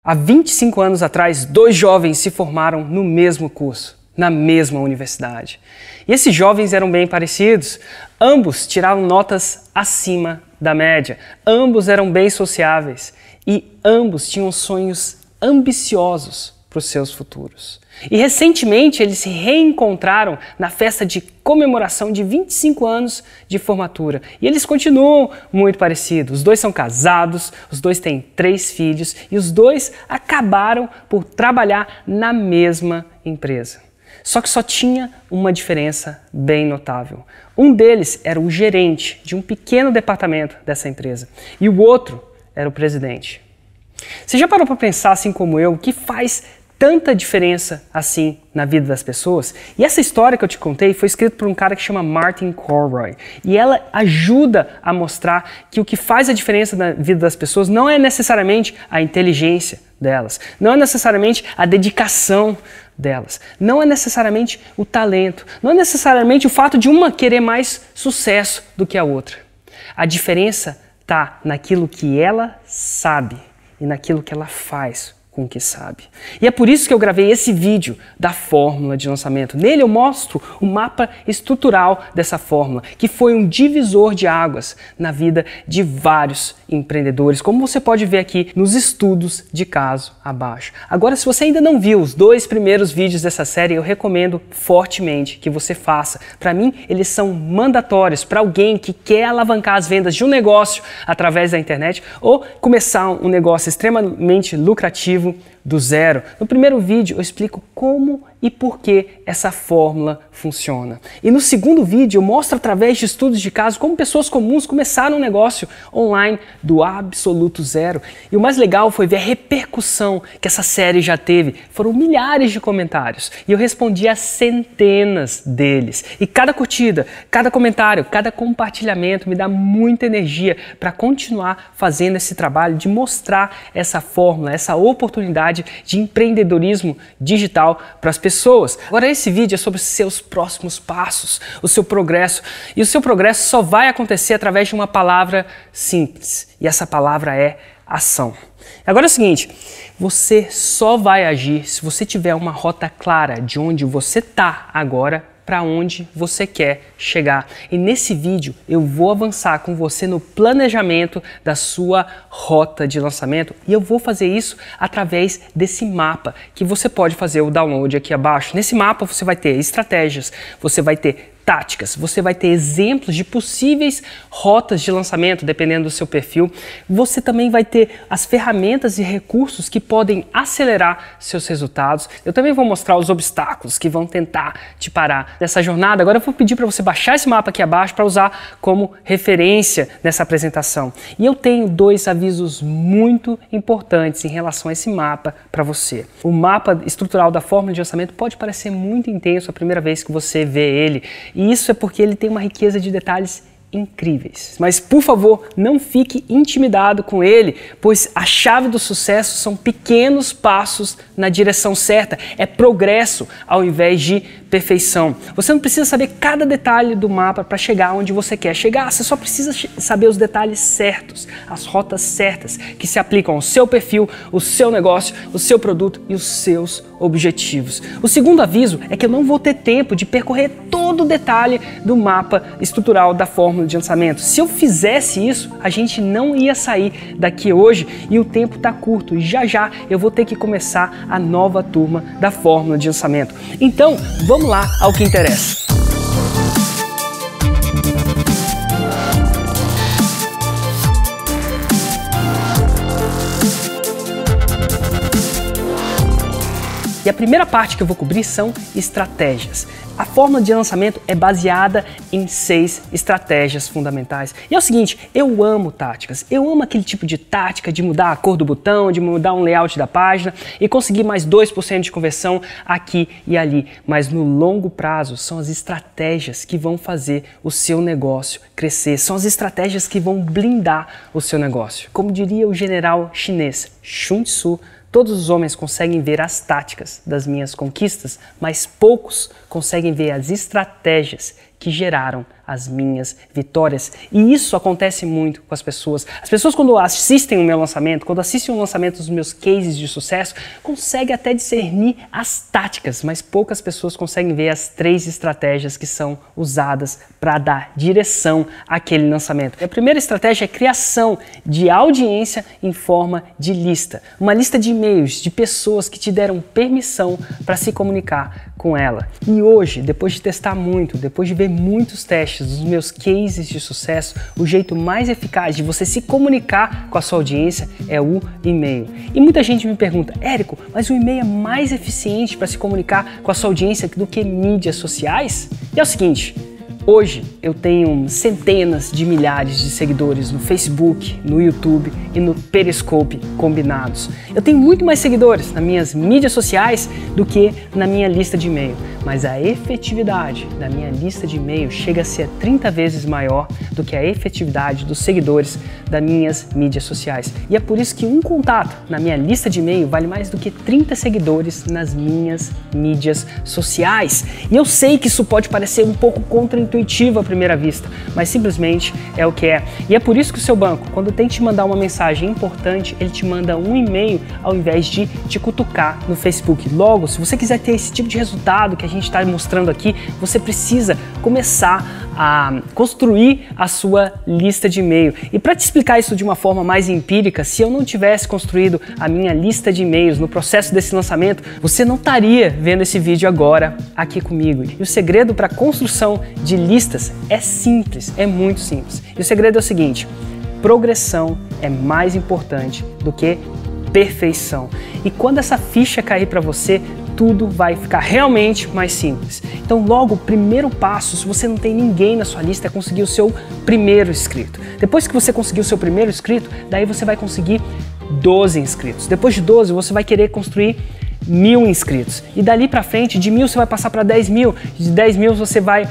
Há 25 anos atrás, dois jovens se formaram no mesmo curso, na mesma universidade. E esses jovens eram bem parecidos. Ambos tiraram notas acima da média. Ambos eram bem sociáveis. E ambos tinham sonhos ambiciosos para os seus futuros. E recentemente eles se reencontraram na festa de comemoração de 25 anos de formatura. E eles continuam muito parecidos. Os dois são casados, os dois têm 3 filhos e os dois acabaram por trabalhar na mesma empresa. Só que só tinha uma diferença bem notável. Um deles era o gerente de um pequeno departamento dessa empresa e o outro era o presidente. Você já parou para pensar, assim como eu, o que faz tanta diferença assim na vida das pessoas? E essa história que eu te contei foi escrita por um cara que chama Martin Conroy. E ela ajuda a mostrar que o que faz a diferença na vida das pessoas não é necessariamente a inteligência delas, não é necessariamente a dedicação delas, não é necessariamente o talento, não é necessariamente o fato de uma querer mais sucesso do que a outra. A diferença está naquilo que ela sabe e naquilo que ela faz com o que sabe. E é por isso que eu gravei esse vídeo da fórmula de lançamento. Nele eu mostro o mapa estrutural dessa fórmula, que foi um divisor de águas na vida de vários empreendedores, como você pode ver aqui nos estudos de caso abaixo. Agora, se você ainda não viu os 2 primeiros vídeos dessa série, eu recomendo fortemente que você faça. Para mim, eles são mandatórios para alguém que quer alavancar as vendas de um negócio através da internet ou começar um negócio extremamente lucrativo do zero. No primeiro vídeo eu explico como e por que essa fórmula funciona. E no segundo vídeo eu mostro através de estudos de caso como pessoas comuns começaram um negócio online do absoluto zero. E o mais legal foi ver a repercussão que essa série já teve. Foram milhares de comentários e eu respondi a centenas deles. E cada curtida, cada comentário, cada compartilhamento me dá muita energia para continuar fazendo esse trabalho de mostrar essa fórmula, essa oportunidade de empreendedorismo digital para as pessoas. Agora esse vídeo é sobre os seus próximos passos, o seu progresso. E o seu progresso só vai acontecer através de uma palavra simples. E essa palavra é ação. Agora é o seguinte, você só vai agir se você tiver uma rota clara de onde você está agora para onde você quer chegar. E nesse vídeo eu vou avançar com você no planejamento da sua rota de lançamento e eu vou fazer isso através desse mapa que você pode fazer o download aqui abaixo. Nesse mapa você vai ter estratégias, você vai ter táticas, você vai ter exemplos de possíveis rotas de lançamento, dependendo do seu perfil. Você também vai ter as ferramentas e recursos que podem acelerar seus resultados. Eu também vou mostrar os obstáculos que vão tentar te parar nessa jornada. Agora eu vou pedir para você baixar esse mapa aqui abaixo para usar como referência nessa apresentação. E eu tenho 2 avisos muito importantes em relação a esse mapa para você. O mapa estrutural da fórmula de lançamento pode parecer muito intenso a primeira vez que você vê ele. E isso é porque ele tem uma riqueza de detalhes incríveis. Mas, por favor, não fique intimidado com ele, pois a chave do sucesso são pequenos passos na direção certa. É progresso ao invés de perfeição. Você não precisa saber cada detalhe do mapa para chegar onde você quer chegar. Você só precisa saber os detalhes certos, as rotas certas que se aplicam ao seu perfil, o seu negócio, o seu produto e os seus objetivos. O segundo aviso é que eu não vou ter tempo de percorrer todo o detalhe do mapa estrutural da fórmula de lançamento. Se eu fizesse isso, a gente não ia sair daqui hoje e o tempo está curto. E já já eu vou ter que começar a nova turma da fórmula de lançamento. Então, vamos lá ao que interessa. E a primeira parte que eu vou cobrir são estratégias. A fórmula de lançamento é baseada em 6 estratégias fundamentais. E é o seguinte, eu amo táticas. Eu amo aquele tipo de tática de mudar a cor do botão, de mudar um layout da página e conseguir mais 2% de conversão aqui e ali. Mas no longo prazo são as estratégias que vão fazer o seu negócio crescer. São as estratégias que vão blindar o seu negócio. Como diria o general chinês Sun Tzu, todos os homens conseguem ver as táticas das minhas conquistas, mas poucos conseguem conseguem ver as estratégias que geraram as minhas vitórias. E isso acontece muito com as pessoas. As pessoas, quando assistem o meu lançamento, quando assistem o lançamento dos meus cases de sucesso, conseguem até discernir as táticas, mas poucas pessoas conseguem ver as 3 estratégias que são usadas para dar direção àquele lançamento. A primeira estratégia é a criação de audiência em forma de lista. Uma lista de e-mails de pessoas que te deram permissão para se comunicar com ela. E hoje, depois de testar muito, depois de ver muitos testes dos meus cases de sucesso, o jeito mais eficaz de você se comunicar com a sua audiência é o e-mail. E muita gente me pergunta, Érico, mas o e-mail é mais eficiente para se comunicar com a sua audiência do que mídias sociais? E é o seguinte, hoje eu tenho centenas de milhares de seguidores no Facebook, no YouTube e no Periscope combinados. Eu tenho muito mais seguidores nas minhas mídias sociais do que na minha lista de e-mail, mas a efetividade da minha lista de e-mail chega a ser 30 vezes maior do que a efetividade dos seguidores das minhas mídias sociais. E é por isso que um contato na minha lista de e-mail vale mais do que 30 seguidores nas minhas mídias sociais. E eu sei que isso pode parecer um pouco contraintuitivo à primeira vista, mas simplesmente é o que é. E é por isso que o seu banco, quando tem que te mandar uma mensagem importante, ele te manda um e-mail ao invés de te cutucar no Facebook. Logo, se você quiser ter esse tipo de resultado que a gente está mostrando aqui, você precisa começar a construir a sua lista de e-mail. E para te explicar isso de uma forma mais empírica, se eu não tivesse construído a minha lista de e-mails no processo desse lançamento, você não estaria vendo esse vídeo agora aqui comigo. E o segredo para a construção de listas é simples, é muito simples. E o segredo é o seguinte: progressão é mais importante do que perfeição. E quando essa ficha cair para você, tudo vai ficar realmente mais simples. Então, logo, o primeiro passo, se você não tem ninguém na sua lista, é conseguir o seu primeiro inscrito. Depois que você conseguir o seu primeiro inscrito, daí você vai conseguir 12 inscritos. Depois de 12, você vai querer construir 1000 inscritos. E dali para frente, de 1000 você vai passar para 10 mil, de 10 mil você vai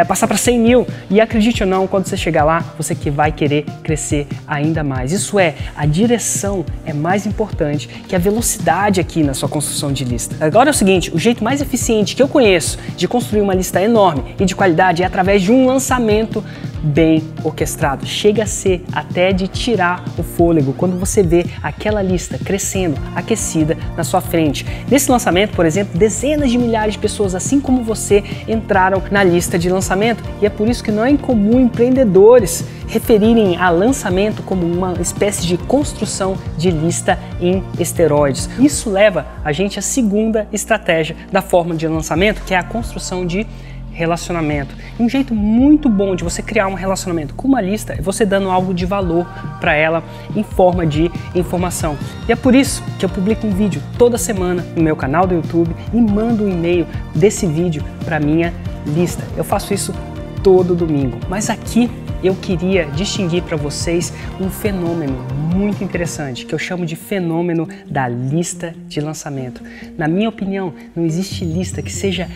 passar para 100 mil. E acredite ou não, quando você chegar lá, você que vai querer crescer ainda mais. Isso é, a direção é mais importante que a velocidade aqui na sua construção de lista. Agora é o seguinte, o jeito mais eficiente que eu conheço de construir uma lista enorme e de qualidade é através de um lançamento bem orquestrado. Chega a ser até de tirar o fôlego quando você vê aquela lista crescendo, aquecida na sua frente. Nesse lançamento, por exemplo, dezenas de milhares de pessoas, assim como você, entraram na lista de lançamento, e é por isso que não é incomum empreendedores referirem a lançamento como uma espécie de construção de lista em esteroides. Isso leva a gente à segunda estratégia da forma de lançamento, que é a construção de relacionamento. Um jeito muito bom de você criar um relacionamento com uma lista é você dando algo de valor para ela em forma de informação. E é por isso que eu publico um vídeo toda semana no meu canal do YouTube e mando um e-mail desse vídeo para minha lista. Eu faço isso todo domingo. Mas aqui eu queria distinguir para vocês um fenômeno muito interessante, que eu chamo de fenômeno da lista de lançamento. Na minha opinião, não existe lista que seja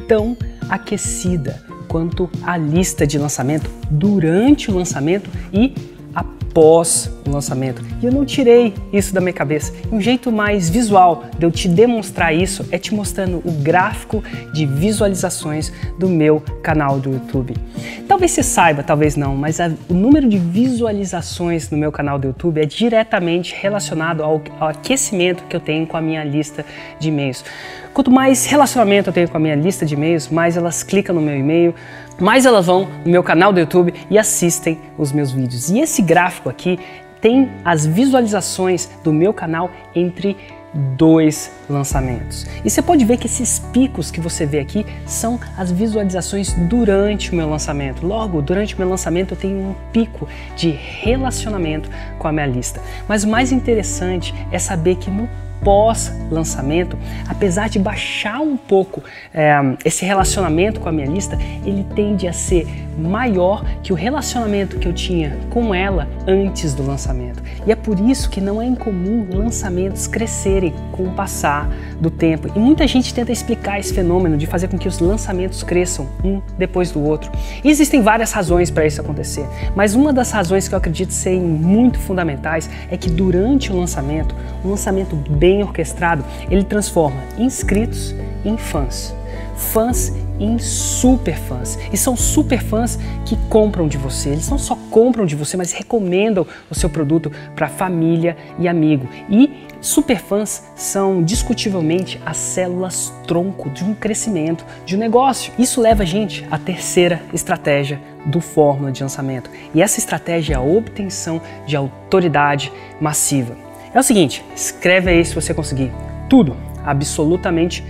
tão aquecida quanto a lista de lançamento durante o lançamento e após o lançamento. E eu não tirei isso da minha cabeça. E um jeito mais visual de eu te demonstrar isso é te mostrando o gráfico de visualizações do meu canal do YouTube. Talvez você saiba, talvez não, mas o número de visualizações no meu canal do YouTube é diretamente relacionado ao aquecimento que eu tenho com a minha lista de e-mails. Quanto mais relacionamento eu tenho com a minha lista de e-mails, mais elas clicam no meu e-mail, mais elas vão no meu canal do YouTube e assistem os meus vídeos. E esse gráfico aqui tem as visualizações do meu canal entre 2 lançamentos. E você pode ver que esses picos que você vê aqui são as visualizações durante o meu lançamento. Logo, durante o meu lançamento eu tenho um pico de relacionamento com a minha lista. Mas o mais interessante é saber que no pós-lançamento, apesar de baixar um pouco esse relacionamento com a minha lista, ele tende a ser maior que o relacionamento que eu tinha com ela antes do lançamento. E é por isso que não é incomum lançamentos crescerem com o passar do tempo. E muita gente tenta explicar esse fenômeno de fazer com que os lançamentos cresçam um depois do outro. E existem várias razões para isso acontecer, mas uma das razões que eu acredito serem muito fundamentais é que durante o lançamento, um lançamento bem orquestrado, ele transforma inscritos em fãs. Fãs em super fãs. E são super fãs que compram de você. Eles não só compram de você, mas recomendam o seu produto para família e amigo. E superfãs são discutivelmente as células tronco de um crescimento, de um negócio. Isso leva a gente à terceira estratégia do Fórmula de Lançamento. E essa estratégia é a obtenção de autoridade massiva. É o seguinte, escreve aí se você conseguir. Tudo, absolutamente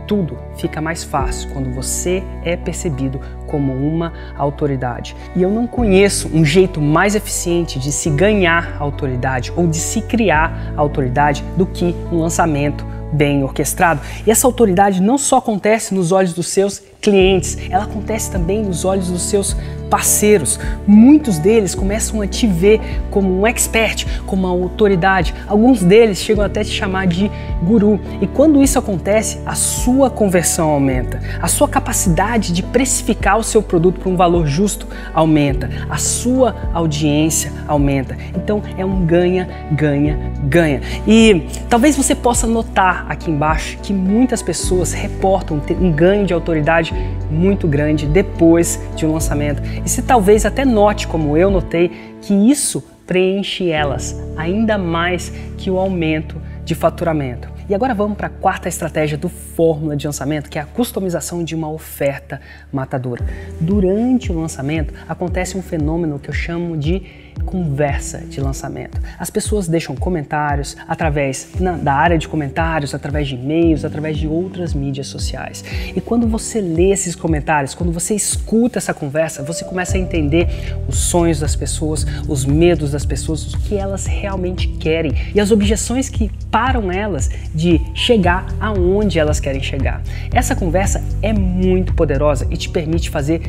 tudo, fica mais fácil quando você é percebido como uma autoridade. E eu não conheço um jeito mais eficiente de se ganhar autoridade ou de se criar autoridade do que um lançamento bem orquestrado. E essa autoridade não só acontece nos olhos dos seus clientes, ela acontece também nos olhos dos seus parceiros. Muitos deles começam a te ver como um expert, como uma autoridade. Alguns deles chegam até a te chamar de guru. E quando isso acontece, a sua conversão aumenta. A sua capacidade de precificar o seu produto por um valor justo aumenta. A sua audiência aumenta. Então é um ganha, ganha, ganha. E talvez você possa notar aqui embaixo que muitas pessoas reportam um ganho de autoridade muito grande depois de um lançamento. E se talvez até note, como eu notei, que isso preenche elas ainda mais que o aumento de faturamento. E agora vamos para a quarta estratégia do Fórmula de Lançamento, que é a customização de uma oferta matadora. Durante o lançamento acontece um fenômeno que eu chamo de conversa de lançamento. As pessoas deixam comentários através da área de comentários, através de e-mails, através de outras mídias sociais. E quando você lê esses comentários, quando você escuta essa conversa, você começa a entender os sonhos das pessoas, os medos das pessoas, o que elas realmente querem e as objeções que param elas de chegar aonde elas querem chegar. Essa conversa é muito poderosa e te permite fazer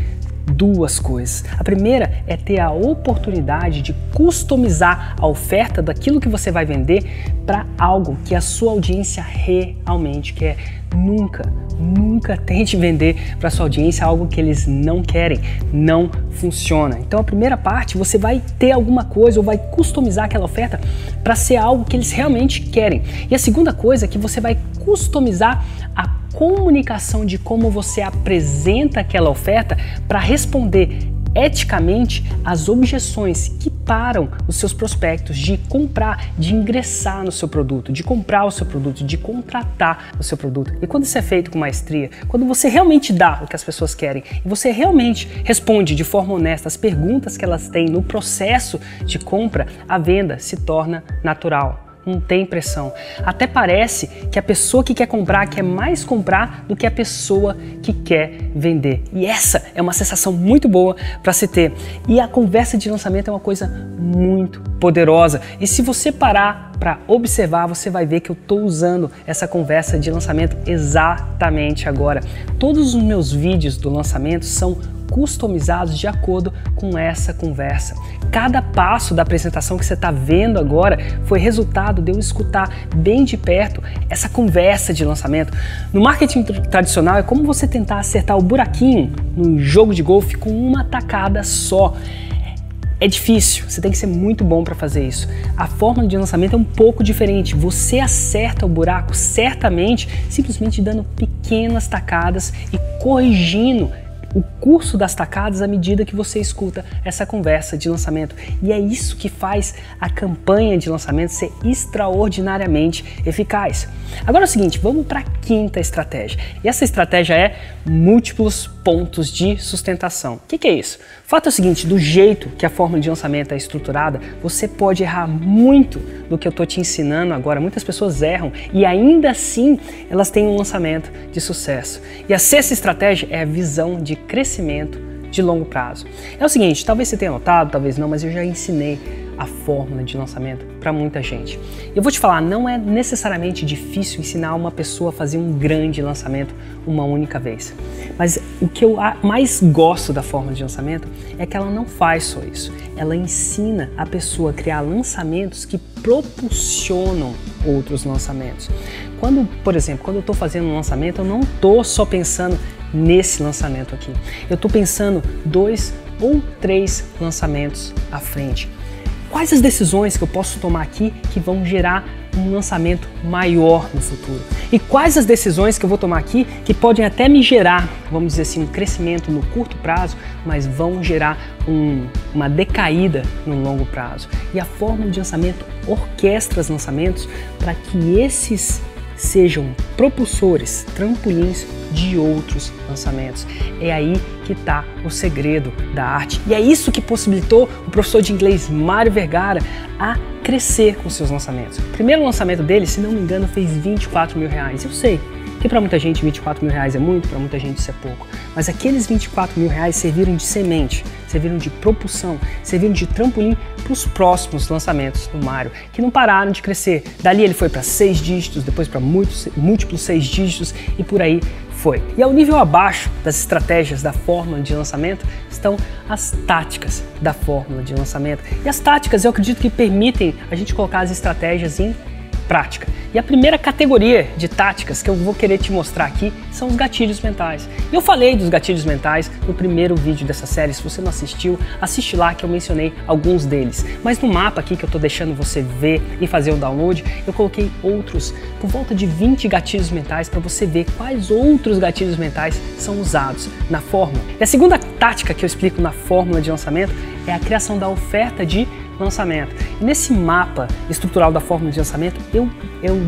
duas coisas. A primeira é ter a oportunidade de customizar a oferta daquilo que você vai vender para algo que a sua audiência realmente quer. Nunca tente vender para sua audiência algo que eles não querem, não funciona. Então a primeira parte, você vai ter alguma coisa ou vai customizar aquela oferta para ser algo que eles realmente querem. E a segunda coisa é que você vai customizar a comunicação de como você apresenta aquela oferta para responder eticamente as objeções que param os seus prospectos de comprar, de ingressar no seu produto, de comprar o seu produto, de contratar o seu produto. E quando isso é feito com maestria, quando você realmente dá o que as pessoas querem e você realmente responde de forma honesta as perguntas que elas têm no processo de compra, a venda se torna natural. Não tem pressão. Até parece que a pessoa que quer comprar quer mais comprar do que a pessoa que quer vender. E essa é uma sensação muito boa para se ter. E a conversa de lançamento é uma coisa muito poderosa. E se você parar para observar, você vai ver que eu estou usando essa conversa de lançamento exatamente agora. Todos os meus vídeos do lançamento são customizados de acordo com essa conversa. Cada passo da apresentação que você está vendo agora foi resultado de eu escutar bem de perto essa conversa de lançamento. No marketing tradicional é como você tentar acertar o buraquinho no jogo de golfe com uma tacada só. É difícil, você tem que ser muito bom para fazer isso. A fórmula de lançamento é um pouco diferente. Você acerta o buraco certamente simplesmente dando pequenas tacadas e corrigindo o curso das tacadas à medida que você escuta essa conversa de lançamento. E é isso que faz a campanha de lançamento ser extraordinariamente eficaz. Agora é o seguinte, vamos para a quinta estratégia. E essa estratégia é múltiplos pontos de sustentação. O que é isso? O fato é o seguinte, do jeito que a fórmula de lançamento é estruturada, você pode errar muito do que eu estou te ensinando agora. Muitas pessoas erram e ainda assim elas têm um lançamento de sucesso. E a sexta estratégia é a visão de crescimento de longo prazo. É o seguinte, talvez você tenha notado, talvez não, mas eu já ensinei a fórmula de lançamento para muita gente. Eu vou te falar, não é necessariamente difícil ensinar uma pessoa a fazer um grande lançamento uma única vez. Mas o que eu mais gosto da fórmula de lançamento é que ela não faz só isso. Ela ensina a pessoa a criar lançamentos que propulsionam outros lançamentos. Quando, por exemplo, quando eu estou fazendo um lançamento, eu não estou só pensando nesse lançamento aqui. Eu estou pensando 2 ou 3 lançamentos à frente. Quais as decisões que eu posso tomar aqui que vão gerar um lançamento maior no futuro. E quais as decisões que eu vou tomar aqui que podem até me gerar, vamos dizer assim, um crescimento no curto prazo, mas vão gerar uma decaída no longo prazo. E a fórmula de lançamento orquestra os lançamentos para que esses sejam propulsores, trampolins de outros lançamentos. É aí que está o segredo da arte. E é isso que possibilitou o professor de inglês Mário Vergara a crescer com seus lançamentos. O primeiro lançamento dele, se não me engano, fez R$24 mil. Eu sei que para muita gente R$24 mil é muito, para muita gente isso é pouco. Mas aqueles R$24 mil serviram de semente, serviram de propulsão, serviram de trampolim para os próximos lançamentos do Mário, que não pararam de crescer. Dali ele foi para 6 dígitos, depois para múltiplos 6 dígitos e por aí foi. E ao nível abaixo das estratégias da fórmula de lançamento estão as táticas da fórmula de lançamento. E as táticas eu acredito que permitem a gente colocar as estratégias em prática. E a primeira categoria de táticas que eu vou querer te mostrar aqui são os gatilhos mentais. Eu falei dos gatilhos mentais no primeiro vídeo dessa série. Se você não assistiu, assiste lá que eu mencionei alguns deles. Mas no mapa aqui que eu estou deixando você ver e fazer o download, eu coloquei outros, por volta de 20 gatilhos mentais para você ver quais outros gatilhos mentais são usados na fórmula. E a segunda tática que eu explico na fórmula de lançamento é a criação da oferta de lançamento. E nesse mapa estrutural da fórmula de lançamento, eu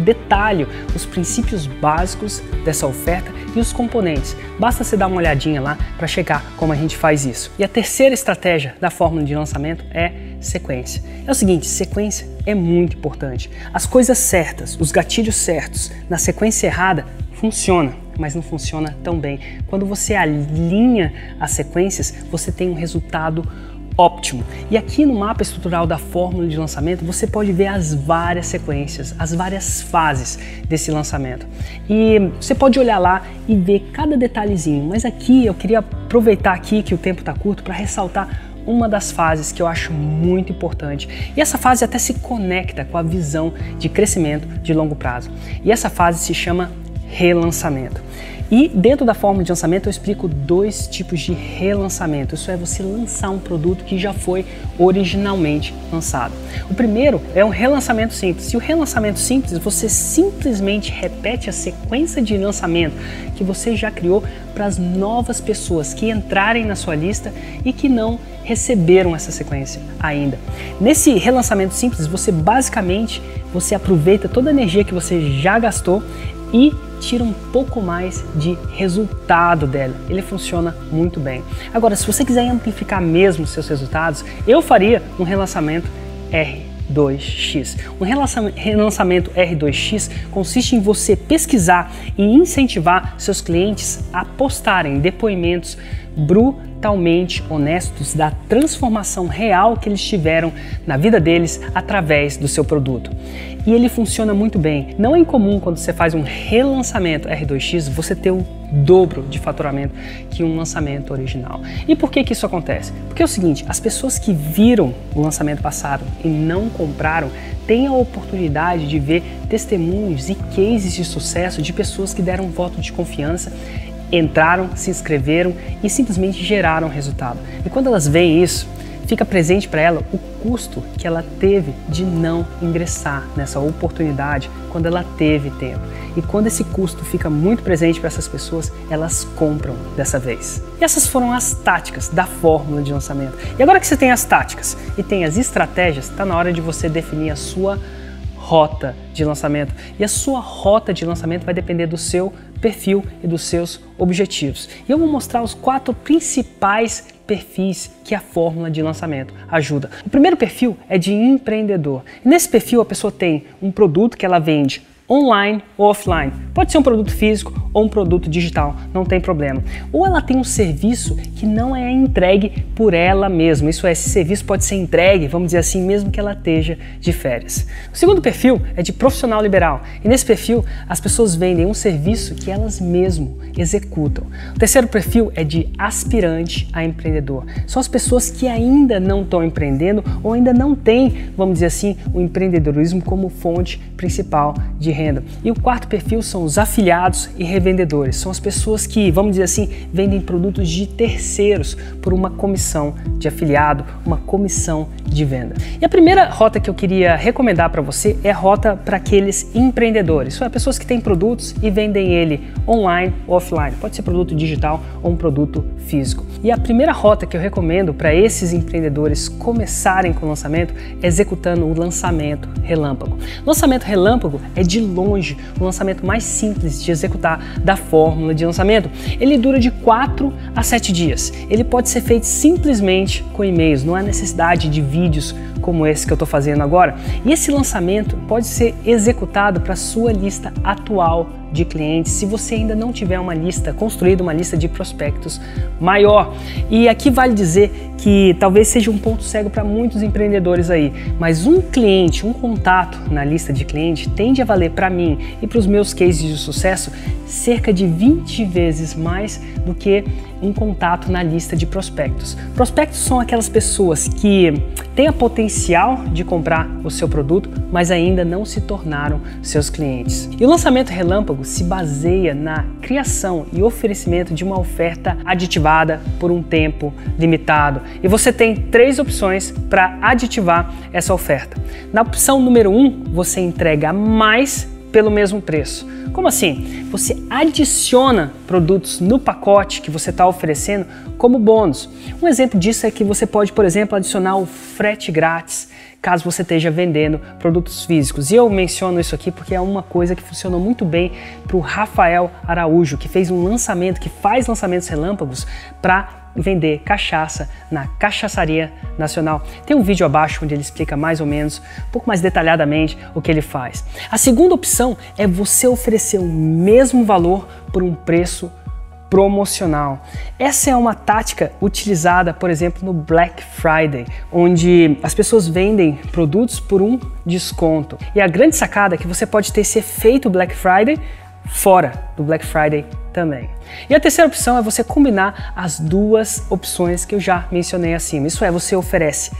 detalho os princípios básicos dessa oferta e os componentes. Basta você dar uma olhadinha lá para checar como a gente faz isso. E a terceira estratégia da fórmula de lançamento é sequência. É o seguinte, sequência é muito importante. As coisas certas, os gatilhos certos, na sequência errada, funciona, mas não funciona tão bem. Quando você alinha as sequências, você tem um resultado óptimo. E aqui no mapa estrutural da fórmula de lançamento você pode ver as várias sequências, as várias fases desse lançamento. E você pode olhar lá e ver cada detalhezinho, mas aqui eu queria aproveitar aqui que o tempo está curto para ressaltar uma das fases que eu acho muito importante. E essa fase até se conecta com a visão de crescimento de longo prazo. E essa fase se chama relançamento. E dentro da fórmula de lançamento eu explico 2 tipos de relançamento. Isso é você lançar um produto que já foi originalmente lançado. O primeiro é um relançamento simples. E o relançamento simples, você simplesmente repete a sequência de lançamento que você já criou para as novas pessoas que entrarem na sua lista e que não receberam essa sequência ainda. Nesse relançamento simples, você basicamente aproveita toda a energia que você já gastou e tira um pouco mais de resultado dela. Ele funciona muito bem. Agora, se você quiser amplificar mesmo seus resultados, eu faria um relançamento R2X. Um relançamento R2X consiste em você pesquisar e incentivar seus clientes a postarem depoimentos brutalmente honestos da transformação real que eles tiveram na vida deles através do seu produto. E ele funciona muito bem. Não é incomum quando você faz um relançamento R2X você ter o dobro de faturamento que um lançamento original. E por que isso acontece? Porque é o seguinte, as pessoas que viram o lançamento passado e não compraram têm a oportunidade de ver testemunhos e cases de sucesso de pessoas que deram um voto de confiança, entraram, se inscreveram e simplesmente geraram resultado. E quando elas veem isso, fica presente para ela o custo que ela teve de não ingressar nessa oportunidade quando ela teve tempo. E quando esse custo fica muito presente para essas pessoas, elas compram dessa vez. E essas foram as táticas da fórmula de lançamento. E agora que você tem as táticas e tem as estratégias, está na hora de você definir a sua rota de lançamento. E a sua rota de lançamento vai depender do seu perfil e dos seus objetivos. E eu vou mostrar os 4 principais perfis que a fórmula de lançamento ajuda. O primeiro perfil é de empreendedor. E nesse perfil a pessoa tem um produto que ela vende online ou offline. Pode ser um produto físico ou um produto digital, não tem problema. Ou ela tem um serviço que não é entregue por ela mesma. Isso é, esse serviço pode ser entregue, vamos dizer assim, mesmo que ela esteja de férias. O segundo perfil é de profissional liberal. E nesse perfil as pessoas vendem um serviço que elas mesmas executam. O terceiro perfil é de aspirante a empreendedor. São as pessoas que ainda não estão empreendendo ou ainda não têm, vamos dizer assim, o empreendedorismo como fonte principal de renda. E o quarto perfil são os afiliados e revendedores. São as pessoas que, vamos dizer assim, vendem produtos de terceiros por uma comissão de afiliado, uma comissão de venda. E a primeira rota que eu queria recomendar para você é a rota para aqueles empreendedores. São pessoas que têm produtos e vendem ele online ou offline. Pode ser produto digital ou um produto físico. E a primeira rota que eu recomendo para esses empreendedores começarem com o lançamento é executando o lançamento relâmpago. Lançamento relâmpago é de longe o lançamento mais simples de executar da fórmula de lançamento. Ele dura de 4 a 7 dias. Ele pode ser feito simplesmente com e-mails, não há necessidade de vídeos como esse que eu estou fazendo agora. E esse lançamento pode ser executado para a sua lista atual de clientes, se você ainda não tiver uma lista construída, uma lista de prospectos maior. E aqui vale dizer que talvez seja um ponto cego para muitos empreendedores aí, mas um cliente, um contato na lista de cliente tende a valer para mim e para os meus cases de sucesso cerca de 20 vezes mais do que um contato na lista de prospectos. Prospectos são aquelas pessoas que têm a potencial de comprar o seu produto, mas ainda não se tornaram seus clientes. E o lançamento relâmpago se baseia na criação e oferecimento de uma oferta aditivada por um tempo limitado. E você tem 3 opções para aditivar essa oferta. Na opção número 1, você entrega mais pelo mesmo preço. Como assim? Você adiciona produtos no pacote que você está oferecendo como bônus. Um exemplo disso é que você pode, por exemplo, adicionar o frete grátis caso você esteja vendendo produtos físicos. E eu menciono isso aqui porque é uma coisa que funcionou muito bem para o Rafael Araújo, que fez um lançamento, que faz lançamentos relâmpagos para vender cachaça na Cachaçaria Nacional. Tem um vídeo abaixo onde ele explica mais ou menos, um pouco mais detalhadamente o que ele faz. A segunda opção é você oferecer o mesmo valor por um preço promocional. Essa é uma tática utilizada, por exemplo, no Black Friday, onde as pessoas vendem produtos por um desconto. E a grande sacada é que você pode ter esse efeito Black Friday fora do Black Friday também. E a terceira opção é você combinar as 2 opções que eu já mencionei acima. Isso é, você oferece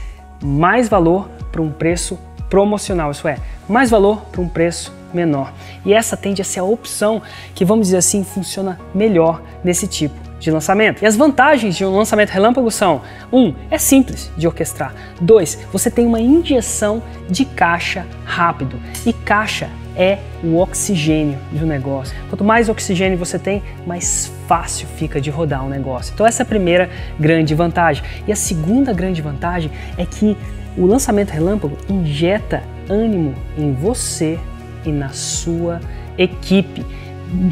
mais valor para um preço promocional, isso é, mais valor para um preço menor. E essa tende a ser a opção que, vamos dizer assim, funciona melhor nesse tipo de lançamento. E as vantagens de um lançamento relâmpago são: 1, é simples de orquestrar. 2, você tem uma injeção de caixa rápido. E caixa é o oxigênio do negócio. Quanto mais oxigênio você tem, mais fácil fica de rodar o negócio. Então essa é a primeira grande vantagem. E a segunda grande vantagem é que o lançamento relâmpago injeta ânimo em você e na sua equipe.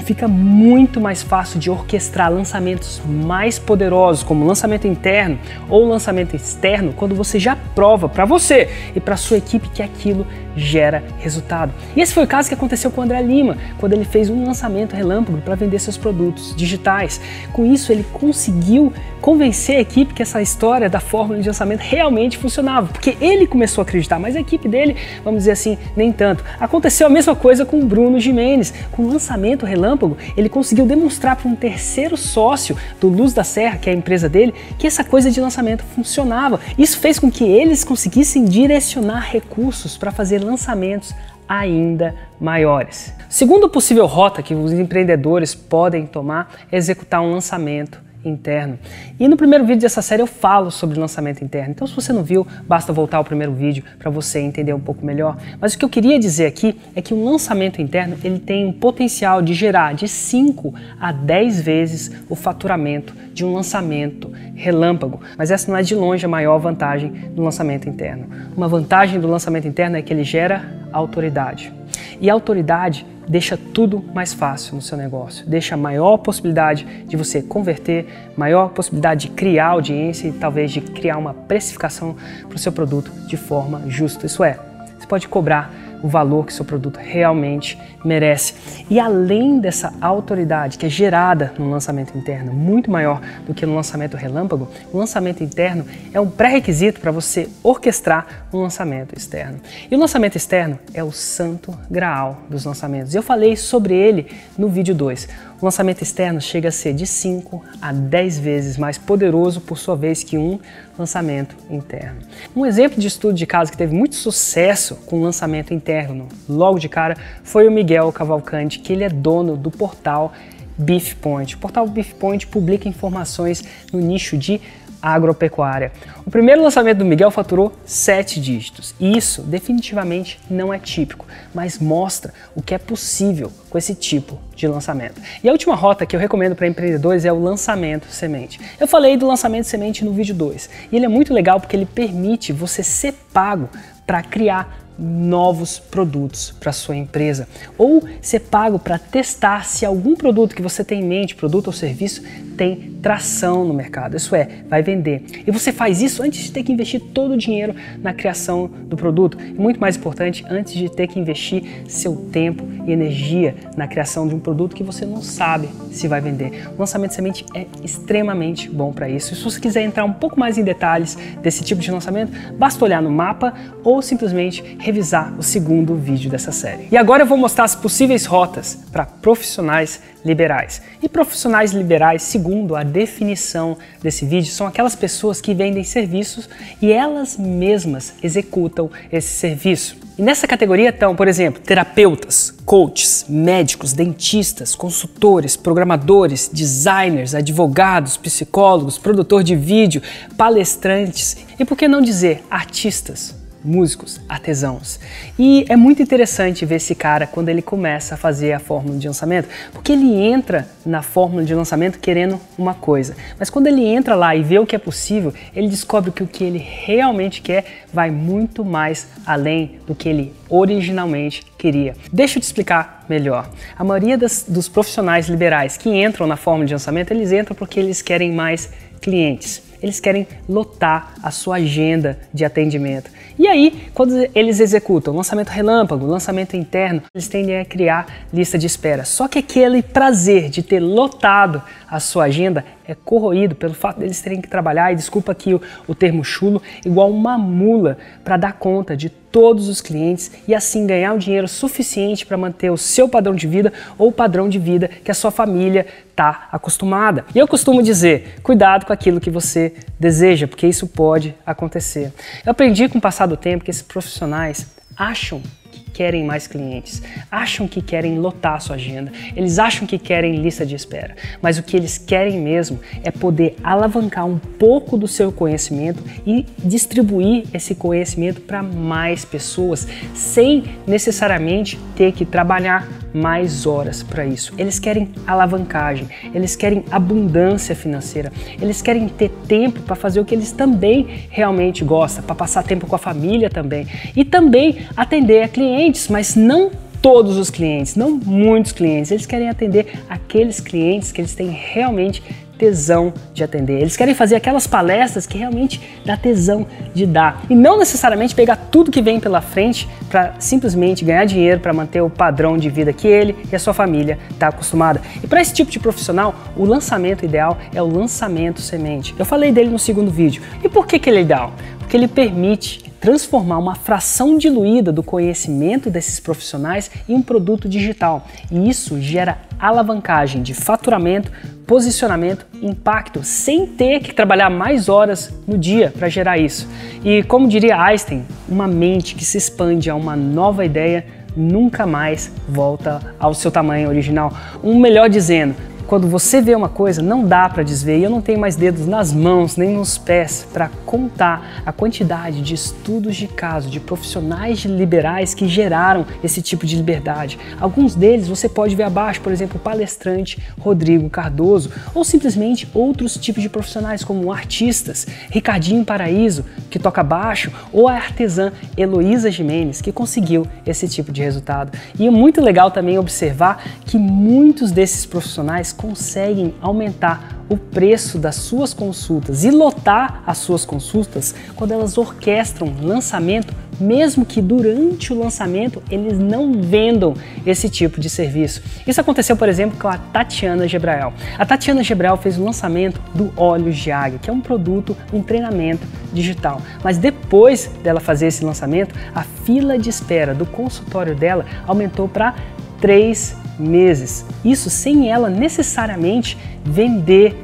Fica muito mais fácil de orquestrar lançamentos mais poderosos, como lançamento interno ou lançamento externo, quando você já prova para você e para sua equipe que aquilo gera resultado. E esse foi o caso que aconteceu com o André Lima, quando ele fez um lançamento relâmpago para vender seus produtos digitais. Com isso, ele conseguiu convencer a equipe que essa história da fórmula de lançamento realmente funcionava, porque ele começou a acreditar, mas a equipe dele, vamos dizer assim, nem tanto. Aconteceu a mesma coisa com o Bruno Gimenez. Com o lançamento relâmpago, ele conseguiu demonstrar para um terceiro sócio do Luz da Serra, que é a empresa dele, que essa coisa de lançamento funcionava. Isso fez com que eles conseguissem direcionar recursos para fazer lançamentos ainda maiores. Segunda possível rota que os empreendedores podem tomar é executar um lançamento interno. E no primeiro vídeo dessa série eu falo sobre lançamento interno. Então, se você não viu, basta voltar ao primeiro vídeo para você entender um pouco melhor. Mas o que eu queria dizer aqui é que um lançamento interno ele tem um potencial de gerar de 5 a 10 vezes o faturamento de um lançamento relâmpago. Mas essa não é de longe a maior vantagem do lançamento interno. Uma vantagem do lançamento interno é que ele gera autoridade. E a autoridade deixa tudo mais fácil no seu negócio, deixa maior possibilidade de você converter, maior possibilidade de criar audiência e talvez de criar uma precificação para o seu produto de forma justa. Isso é, você pode cobrar o valor que seu produto realmente merece. E além dessa autoridade que é gerada no lançamento interno, muito maior do que no lançamento relâmpago, o lançamento interno é um pré-requisito para você orquestrar um lançamento externo. E o lançamento externo é o santo graal dos lançamentos. Eu falei sobre ele no vídeo 2. O lançamento externo chega a ser de 5 a 10 vezes mais poderoso, por sua vez, que um lançamento interno. Um exemplo de estudo de caso que teve muito sucesso com o lançamento interno interno, logo de cara, foi o Miguel Cavalcante, que ele é dono do portal Beef Point. O portal Beef Point publica informações no nicho de agropecuária. O primeiro lançamento do Miguel faturou 7 dígitos. E isso definitivamente não é típico, mas mostra o que é possível com esse tipo de lançamento. E a última rota que eu recomendo para empreendedores é o lançamento semente. Eu falei do lançamento semente no vídeo 2. E ele é muito legal porque ele permite você ser pago para criar novos produtos para sua empresa, ou ser pago para testar se algum produto que você tem em mente, produto ou serviço, tem tração no mercado, isso é, vai vender. E você faz isso antes de ter que investir todo o dinheiro na criação do produto, e muito mais importante, antes de ter que investir seu tempo e energia na criação de um produto que você não sabe se vai vender. O lançamento semente é extremamente bom para isso. E se você quiser entrar um pouco mais em detalhes desse tipo de lançamento, basta olhar no mapa ou simplesmente revisar o segundo vídeo dessa série. E agora eu vou mostrar as possíveis rotas para profissionais liberais. E profissionais liberais, segundo a definição desse vídeo, são aquelas pessoas que vendem serviços e elas mesmas executam esse serviço. E nessa categoria estão, por exemplo, terapeutas, coaches, médicos, dentistas, consultores, programadores, designers, advogados, psicólogos, produtor de vídeo, palestrantes e, por que não dizer, artistas, músicos, artesãos. E é muito interessante ver esse cara quando ele começa a fazer a fórmula de lançamento, porque ele entra na fórmula de lançamento querendo uma coisa, mas quando ele entra lá e vê o que é possível, ele descobre que o que ele realmente quer vai muito mais além do que ele originalmente queria. Deixa eu te explicar melhor. A maioria dos profissionais liberais que entram na fórmula de lançamento, eles entram porque eles querem mais clientes. Eles querem lotar a sua agenda de atendimento. E aí, quando eles executam lançamento relâmpago, lançamento interno, eles tendem a criar lista de espera. Só que aquele prazer de ter lotado a sua agenda é corroído pelo fato deles terem que trabalhar, e desculpa aqui o termo chulo, igual uma mula para dar conta de todos os clientes e assim ganhar o dinheiro suficiente para manter o seu padrão de vida ou o padrão de vida que a sua família está acostumada. E eu costumo dizer, cuidado com aquilo que você deseja, porque isso pode acontecer. Eu aprendi com o passar do tempo que esses profissionais acham que querem mais clientes, acham que querem lotar a sua agenda, eles acham que querem lista de espera, mas o que eles querem mesmo é poder alavancar um pouco do seu conhecimento e distribuir esse conhecimento para mais pessoas, sem necessariamente ter que trabalhar mais horas para isso. Eles querem alavancagem, eles querem abundância financeira, eles querem ter tempo para fazer o que eles também realmente gostam, para passar tempo com a família também e também atender a clientes, mas não todos os clientes, não muitos clientes. Eles querem atender aqueles clientes que eles têm realmente tesão de atender. Eles querem fazer aquelas palestras que realmente dá tesão de dar. E não necessariamente pegar tudo que vem pela frente para simplesmente ganhar dinheiro para manter o padrão de vida que ele e a sua família está acostumada. E para esse tipo de profissional, o lançamento ideal é o lançamento semente. Eu falei dele no segundo vídeo. E por que ele é ideal? Porque ele permite transformar uma fração diluída do conhecimento desses profissionais em um produto digital. E isso gera alavancagem de faturamento, posicionamento, impacto, sem ter que trabalhar mais horas no dia para gerar isso. E como diria Einstein, uma mente que se expande a uma nova ideia nunca mais volta ao seu tamanho original. Melhor dizendo, quando você vê uma coisa, não dá para desver. E eu não tenho mais dedos nas mãos nem nos pés para contar a quantidade de estudos de caso de profissionais liberais que geraram esse tipo de liberdade. Alguns deles você pode ver abaixo, por exemplo, o palestrante Rodrigo Cardoso, ou simplesmente outros tipos de profissionais como artistas, Ricardinho Paraíso, que toca baixo, ou a artesã Heloísa Jimenez, que conseguiu esse tipo de resultado. E é muito legal também observar que muitos desses profissionais conseguem aumentar o preço das suas consultas e lotar as suas consultas quando elas orquestram lançamento, mesmo que durante o lançamento eles não vendam esse tipo de serviço. Isso aconteceu, por exemplo, com a Tatiana Gebrael. A Tatiana Gebrael fez o lançamento do Olhos de Águia, que é um produto, um treinamento digital. Mas depois dela fazer esse lançamento, a fila de espera do consultório dela aumentou para 3 meses. Isso sem ela necessariamente vender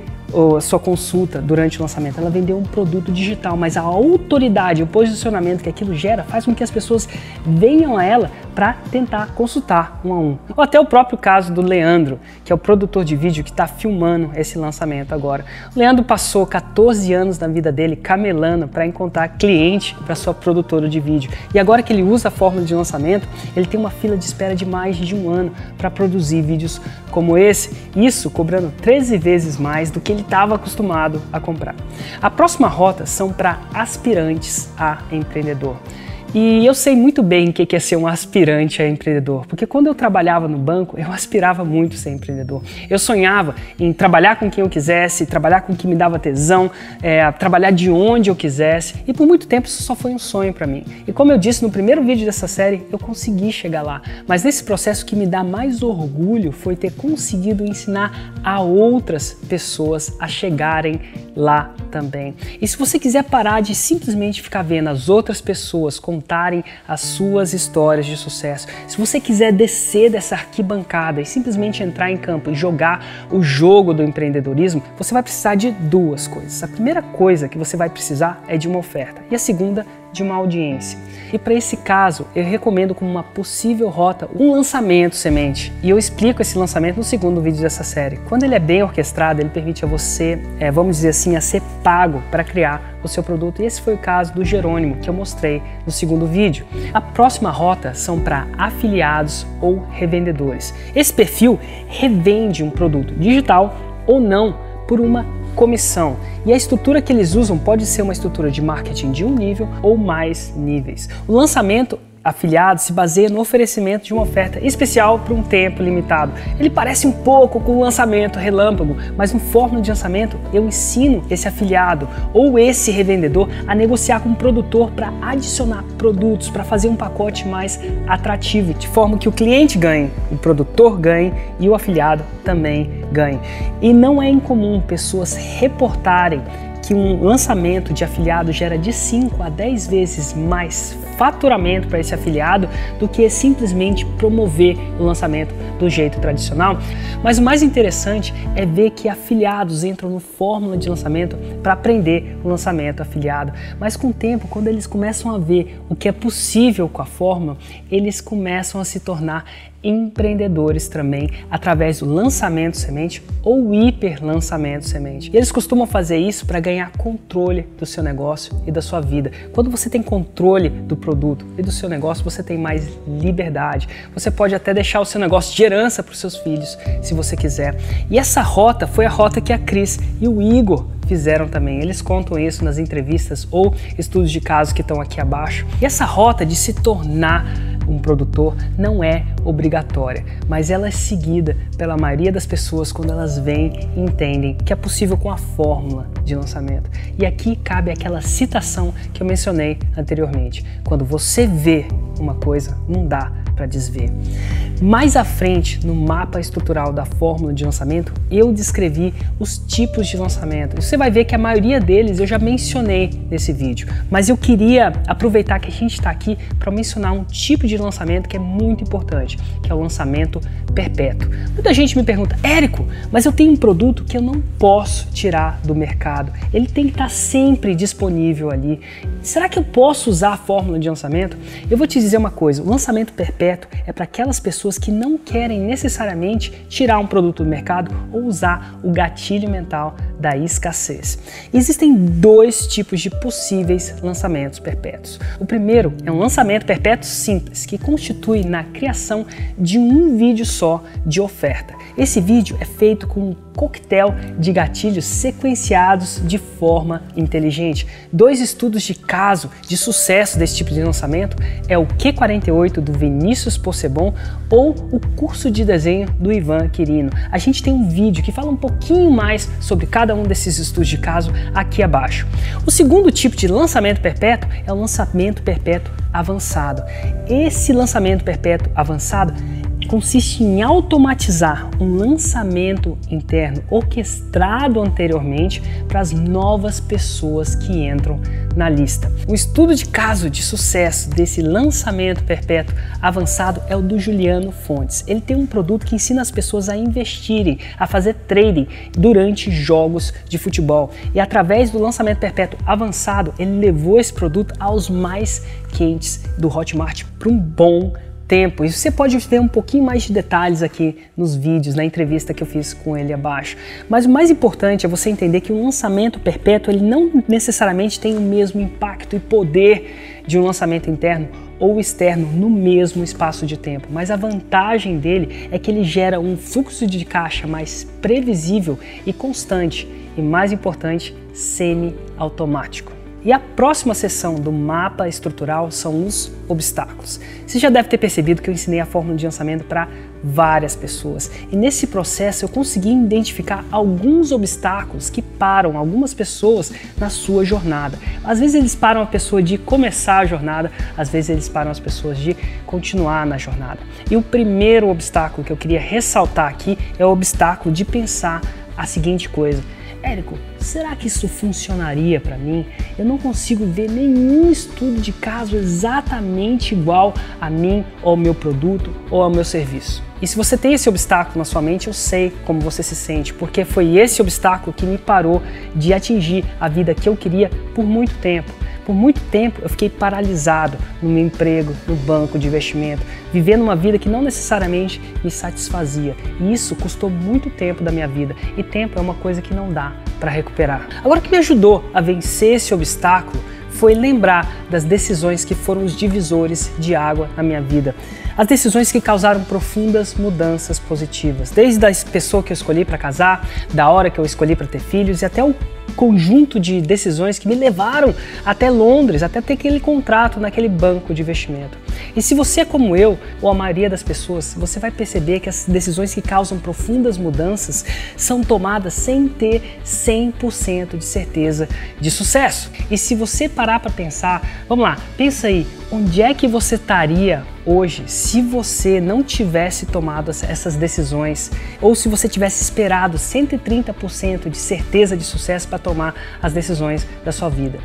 a sua consulta durante o lançamento, ela vendeu um produto digital, mas a autoridade, o posicionamento que aquilo gera faz com que as pessoas venham a ela para tentar consultar um a um. Ou até o próprio caso do Leandro, que é o produtor de vídeo que está filmando esse lançamento agora. O Leandro passou 14 anos da vida dele camelando para encontrar cliente para sua produtora de vídeo. E agora que ele usa a fórmula de lançamento, ele tem uma fila de espera de mais de um ano para produzir vídeos como esse, isso cobrando 13 vezes mais do que ele estava acostumado a comprar. A próxima rota são para aspirantes a empreendedor. E eu sei muito bem o que é ser um aspirante a empreendedor, porque quando eu trabalhava no banco, eu aspirava muito a ser empreendedor. Eu sonhava em trabalhar com quem eu quisesse, trabalhar com o que me dava tesão, trabalhar de onde eu quisesse, e por muito tempo isso só foi um sonho para mim. E como eu disse no primeiro vídeo dessa série, eu consegui chegar lá, mas nesse processo o que me dá mais orgulho foi ter conseguido ensinar a outras pessoas a chegarem lá também. E se você quiser parar de simplesmente ficar vendo as outras pessoas contarem as suas histórias de sucesso, se você quiser descer dessa arquibancada e simplesmente entrar em campo e jogar o jogo do empreendedorismo, você vai precisar de duas coisas. A primeira coisa que você vai precisar é de uma oferta e a segunda de uma audiência. E para esse caso, eu recomendo como uma possível rota um lançamento semente. E eu explico esse lançamento no segundo vídeo dessa série. Quando ele é bem orquestrado, ele permite a você, vamos dizer assim, a ser pago para criar o seu produto. E esse foi o caso do Jerônimo, que eu mostrei no segundo vídeo. A próxima rota são para afiliados ou revendedores. Esse perfil revende um produto digital ou não por uma comissão. E a estrutura que eles usam pode ser uma estrutura de marketing de um nível ou mais níveis. O lançamento afiliado se baseia no oferecimento de uma oferta especial por um tempo limitado. Ele parece um pouco com o lançamento relâmpago, mas no fórmula de lançamento eu ensino esse afiliado ou esse revendedor a negociar com o produtor para adicionar produtos, para fazer um pacote mais atrativo, de forma que o cliente ganhe, o produtor ganhe e o afiliado também ganhe. E não é incomum pessoas reportarem que um lançamento de afiliado gera de 5 a 10 vezes mais faturamento para esse afiliado do que simplesmente promover o lançamento do jeito tradicional. Mas o mais interessante é ver que afiliados entram no fórmula de lançamento para aprender o lançamento afiliado. Mas com o tempo, quando eles começam a ver o que é possível com a fórmula, eles começam a se tornar empreendedores também através do lançamento semente ou hiper lançamento semente. E eles costumam fazer isso para ganhar controle do seu negócio e da sua vida. Quando você tem controle do produto e do seu negócio, você tem mais liberdade. Você pode até deixar o seu negócio de herança para os seus filhos, se você quiser. E essa rota foi a rota que a Cris e o Igor fizeram também. Eles contam isso nas entrevistas ou estudos de caso que estão aqui abaixo. E essa rota de se tornar um produtor não é obrigatória, mas ela é seguida pela maioria das pessoas quando elas vêm e entendem que é possível com a fórmula de lançamento. E aqui cabe aquela citação que eu mencionei anteriormente. Quando você vê uma coisa, não dá para desver. Mais à frente, no mapa estrutural da fórmula de lançamento, eu descrevi os tipos de lançamento. Você vai ver que a maioria deles eu já mencionei nesse vídeo, mas eu queria aproveitar que a gente está aqui para mencionar um tipo de lançamento que é muito importante, que é o lançamento perpétuo. Muita gente me pergunta, Érico, mas eu tenho um produto que eu não posso tirar do mercado. Ele tem que estar sempre disponível ali. Será que eu posso usar a fórmula de lançamento? Eu vou te dizer uma coisa, o lançamento perpétuo é para aquelas pessoas que não querem necessariamente tirar um produto do mercado ou usar o gatilho mental da escassez. Existem dois tipos de possíveis lançamentos perpétuos. O primeiro é um lançamento perpétuo simples, que constitui na criação de um vídeo só de oferta. Esse vídeo é feito com um coquetel de gatilhos sequenciados de forma inteligente. Dois estudos de caso de sucesso desse tipo de lançamento é o Q48 do Vinícius Possebon ou o curso de desenho do Ivan Quirino. A gente tem um vídeo que fala um pouquinho mais sobre cada um desses estudos de caso aqui abaixo. O segundo tipo de lançamento perpétuo é o lançamento perpétuo avançado. Esse lançamento perpétuo avançado consiste em automatizar um lançamento interno orquestrado anteriormente para as novas pessoas que entram na lista. O estudo de caso de sucesso desse lançamento perpétuo avançado é o do Juliano Fontes. Ele tem um produto que ensina as pessoas a investirem, a fazer trading durante jogos de futebol. E através do lançamento perpétuo avançado, ele levou esse produto aos mais quentes do Hotmart por um bom tempo. E você pode ver um pouquinho mais de detalhes aqui nos vídeos, na entrevista que eu fiz com ele abaixo. Mas o mais importante é você entender que o lançamento perpétuo ele não necessariamente tem o mesmo impacto e poder de um lançamento interno ou externo no mesmo espaço de tempo. Mas a vantagem dele é que ele gera um fluxo de caixa mais previsível e constante e, mais importante, semi-automático. E a próxima seção do mapa estrutural são os obstáculos. Você já deve ter percebido que eu ensinei a fórmula de lançamento para várias pessoas. E nesse processo eu consegui identificar alguns obstáculos que param algumas pessoas na sua jornada. Às vezes eles param a pessoa de começar a jornada, às vezes eles param as pessoas de continuar na jornada. E o primeiro obstáculo que eu queria ressaltar aqui é o obstáculo de pensar a seguinte coisa: Érico, será que isso funcionaria para mim? Eu não consigo ver nenhum estudo de caso exatamente igual a mim, ou ao meu produto, ou ao meu serviço. E se você tem esse obstáculo na sua mente, eu sei como você se sente, porque foi esse obstáculo que me parou de atingir a vida que eu queria por muito tempo. Por muito tempo eu fiquei paralisado no meu emprego, no banco de investimento, vivendo uma vida que não necessariamente me satisfazia. E isso custou muito tempo da minha vida. E tempo é uma coisa que não dá para recuperar. Agora, o que me ajudou a vencer esse obstáculo foi lembrar das decisões que foram os divisores de água na minha vida. As decisões que causaram profundas mudanças positivas. Desde a pessoa que eu escolhi para casar, da hora que eu escolhi para ter filhos e até o conjunto de decisões que me levaram até Londres, até ter aquele contrato naquele banco de investimento. E se você é como eu, ou a maioria das pessoas, você vai perceber que as decisões que causam profundas mudanças são tomadas sem ter 100% de certeza de sucesso. E se você parar para pensar, vamos lá, pensa aí, onde é que você estaria hoje se você não tivesse tomado essas decisões ou se você tivesse esperado 130% de certeza de sucesso para tomar as decisões da sua vida?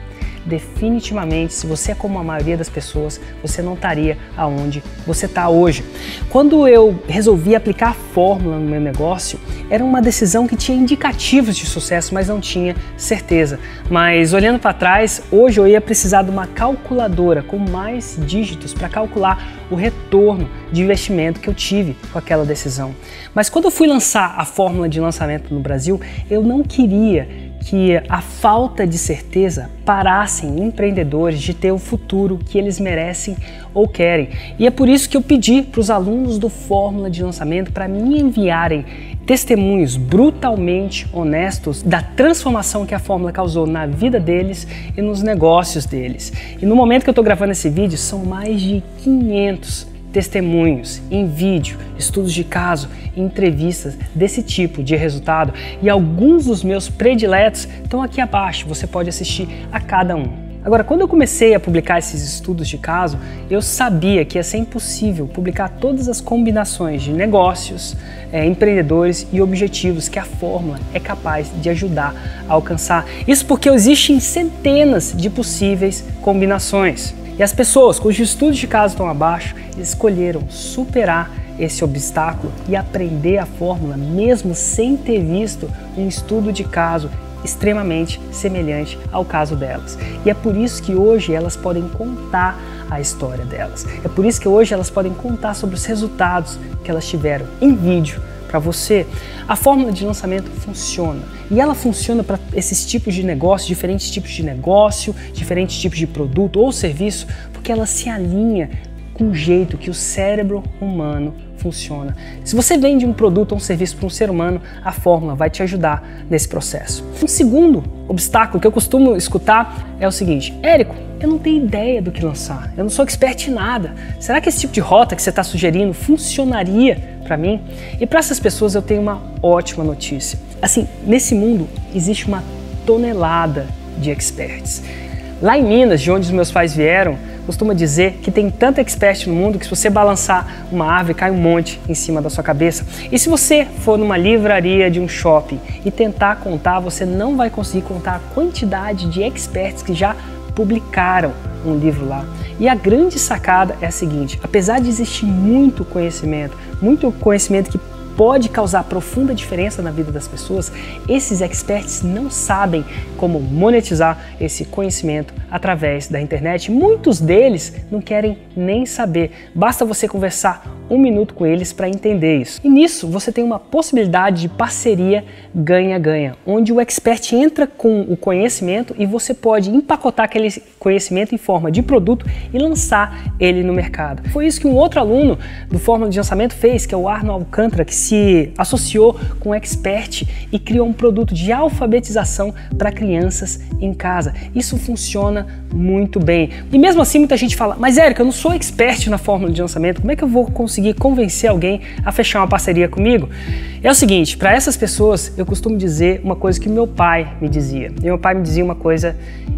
Definitivamente, se você é como a maioria das pessoas, você não estaria aonde você está hoje. Quando eu resolvi aplicar a fórmula no meu negócio, era uma decisão que tinha indicativos de sucesso, mas não tinha certeza. Mas olhando para trás, hoje eu ia precisar de uma calculadora com mais dígitos para calcular o retorno de investimento que eu tive com aquela decisão. Mas quando eu fui lançar a fórmula de lançamento no Brasil, eu não queria que a falta de certeza parassem empreendedores de ter o futuro que eles merecem ou querem. E é por isso que eu pedi para os alunos do Fórmula de Lançamento para me enviarem testemunhos brutalmente honestos da transformação que a fórmula causou na vida deles e nos negócios deles. E no momento que eu estou gravando esse vídeo, são mais de 500 testemunhos em vídeo, estudos de caso, entrevistas desse tipo de resultado, e alguns dos meus prediletos estão aqui abaixo, você pode assistir a cada um. Agora, quando eu comecei a publicar esses estudos de caso, eu sabia que ia ser impossível publicar todas as combinações de negócios, empreendedores e objetivos que a fórmula é capaz de ajudar a alcançar. Isso porque existem centenas de possíveis combinações. E as pessoas cujos estudos de caso estão abaixo escolheram superar esse obstáculo e aprender a fórmula mesmo sem ter visto um estudo de caso extremamente semelhante ao caso delas. E é por isso que hoje elas podem contar a história delas. É por isso que hoje elas podem contar sobre os resultados que elas tiveram em vídeo para você. A fórmula de lançamento funciona. E ela funciona para esses tipos de negócio, diferentes tipos de negócio, diferentes tipos de produto ou serviço, porque ela se alinha com o jeito que o cérebro humano funciona. Se você vende um produto ou um serviço para um ser humano, a fórmula vai te ajudar nesse processo. Um segundo obstáculo que eu costumo escutar é o seguinte: Érico, eu não tenho ideia do que lançar, eu não sou expert em nada. Será que esse tipo de rota que você está sugerindo funcionaria para mim? E para essas pessoas eu tenho uma ótima notícia. Assim, nesse mundo existe uma tonelada de experts. Lá em Minas, de onde os meus pais vieram, costuma dizer que tem tanto expert no mundo que se você balançar uma árvore, cai um monte em cima da sua cabeça. E se você for numa livraria de um shopping e tentar contar, você não vai conseguir contar a quantidade de experts que já publicaram um livro lá. E a grande sacada é a seguinte: apesar de existir muito conhecimento que pode causar profunda diferença na vida das pessoas, esses experts não sabem como monetizar esse conhecimento através da internet. Muitos deles não querem nem saber. Basta você conversar um minuto com eles para entender isso. E nisso você tem uma possibilidade de parceria ganha-ganha, onde o expert entra com o conhecimento e você pode empacotar aquele conhecimento em forma de produto e lançar ele no mercado. Foi isso que um outro aluno do Fórmula de Lançamento fez, que é o Arno Alcântara, que se associou com o expert e criou um produto de alfabetização para crianças em casa. Isso funciona muito bem. E mesmo assim muita gente fala: mas Érico, eu não sou expert na Fórmula de Lançamento, como é que eu vou conseguir convencer alguém a fechar uma parceria comigo? É o seguinte, para essas pessoas eu costumo dizer uma coisa que meu pai me dizia. E meu pai me dizia uma coisa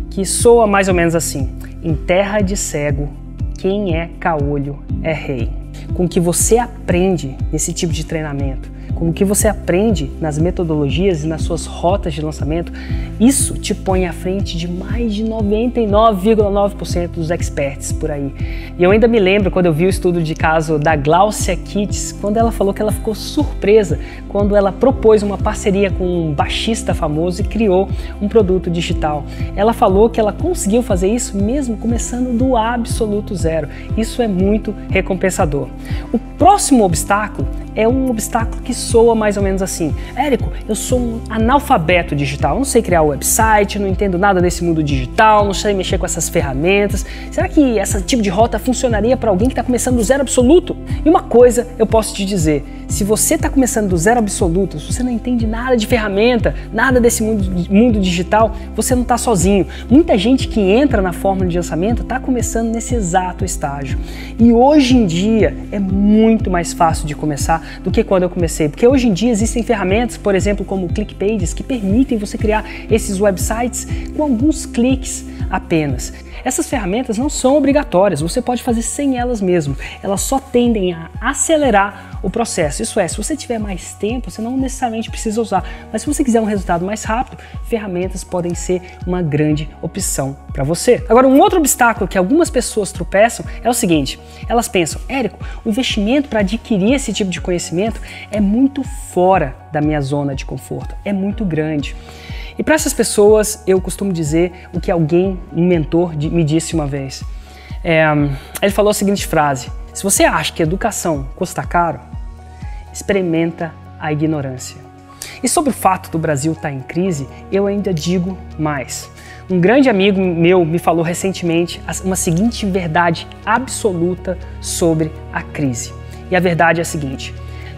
que soa mais ou menos assim: em terra de cego, quem é caolho é rei. Com o que você aprende nesse tipo de treinamento, com o que você aprende nas metodologias e nas suas rotas de lançamento, isso te põe à frente de mais de 99,9% dos experts por aí. E eu ainda me lembro quando eu vi o estudo de caso da Glaucia Kitts, quando ela falou que ela ficou surpresa quando ela propôs uma parceria com um baixista famoso e criou um produto digital. Ela falou que ela conseguiu fazer isso mesmo começando do absoluto zero. Isso é muito recompensador. O próximo obstáculo é um obstáculo que soa mais ou menos assim: Érico, eu sou um analfabeto digital, não sei criar website, não entendo nada desse mundo digital, não sei mexer com essas ferramentas. Será que esse tipo de rota funcionaria para alguém que está começando do zero absoluto? E uma coisa eu posso te dizer: se você está começando do zero absoluto, se você não entende nada de ferramenta, nada desse mundo digital, você não está sozinho. Muita gente que entra na Fórmula de Lançamento está começando nesse exato estágio. E hoje em dia é muito mais fácil de começar do que quando eu comecei, porque hoje em dia existem ferramentas, por exemplo, como o ClickPages, que permitem você criar esses websites com alguns cliques apenas. Essas ferramentas não são obrigatórias, você pode fazer sem elas mesmo. Elas só tendem a acelerar o processo. Isso é, se você tiver mais tempo, você não necessariamente precisa usar, mas se você quiser um resultado mais rápido, ferramentas podem ser uma grande opção para você. Agora, um outro obstáculo que algumas pessoas tropeçam é o seguinte: elas pensam: Érico, o investimento para adquirir esse tipo de conhecimento é muito fora da minha zona de conforto, é muito grande. E para essas pessoas eu costumo dizer o que um mentor me disse uma vez. Ele falou a seguinte frase: se você acha que educação custa caro, experimenta a ignorância. E sobre o fato do Brasil estar em crise, eu ainda digo mais. Um grande amigo meu me falou recentemente uma seguinte verdade absoluta sobre a crise. E a verdade é a seguinte: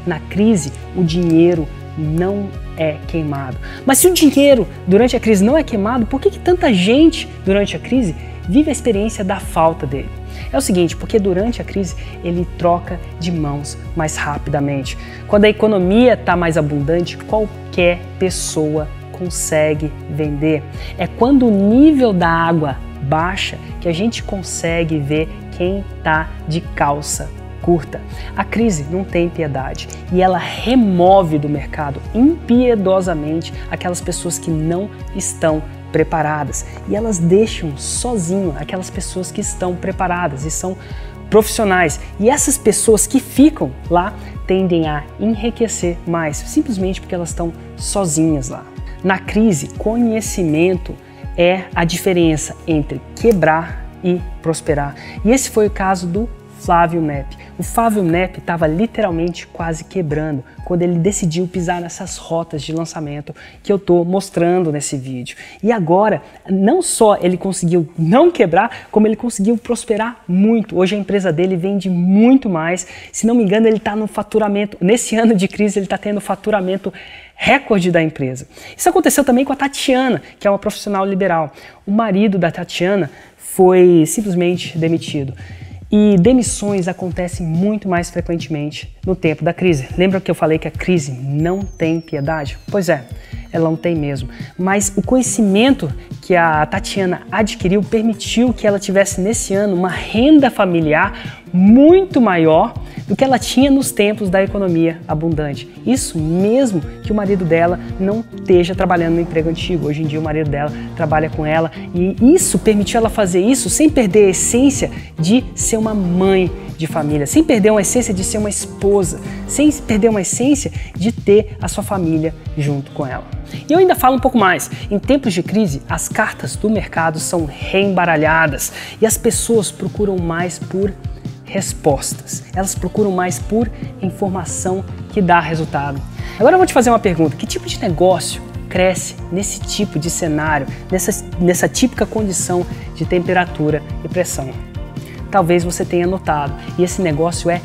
na crise, o dinheiro não é queimado. Mas se o dinheiro durante a crise não é queimado, por que tanta gente durante a crise vive a experiência da falta dele? É o seguinte: porque durante a crise ele troca de mãos mais rapidamente. Quando a economia está mais abundante, qualquer pessoa consegue vender. É quando o nível da água baixa que a gente consegue ver quem está de calça curta. A crise não tem piedade e ela remove do mercado impiedosamente aquelas pessoas que não estão preparadas e elas deixam sozinho aquelas pessoas que estão preparadas e são profissionais. E essas pessoas que ficam lá tendem a enriquecer mais, simplesmente porque elas estão sozinhas lá. Na crise, conhecimento é a diferença entre quebrar e prosperar. E esse foi o caso do Flávio Nepe. O Flávio Nepe estava literalmente quase quebrando quando ele decidiu pisar nessas rotas de lançamento que eu estou mostrando nesse vídeo. E agora, não só ele conseguiu não quebrar, como ele conseguiu prosperar muito. Hoje a empresa dele vende muito mais. Se não me engano, ele está no faturamento, nesse ano de crise, ele está tendo faturamento recorde da empresa. Isso aconteceu também com a Tatiana, que é uma profissional liberal. O marido da Tatiana foi simplesmente demitido. E demissões acontecem muito mais frequentemente no tempo da crise. Lembra que eu falei que a crise não tem piedade? Pois é ela não tem mesmo. Mas o conhecimento que a Tatiana adquiriu permitiu que ela tivesse nesse ano uma renda familiar muito maior do que ela tinha nos tempos da economia abundante. Isso mesmo que o marido dela não esteja trabalhando no emprego antigo. Hoje em dia o marido dela trabalha com ela e isso permitiu ela fazer isso sem perder a essência de ser uma mãe de família, sem perder uma essência de ser uma esposa, sem perder uma essência de ter a sua família junto com ela. E eu ainda falo um pouco mais. Em tempos de crise, as cartas do mercado são reembaralhadas e as pessoas procuram mais por respostas. Elas procuram mais por informação que dá resultado. Agora eu vou te fazer uma pergunta. Que tipo de negócio cresce nesse tipo de cenário, nessa típica condição de temperatura e pressão? Talvez você tenha notado. E esse negócio é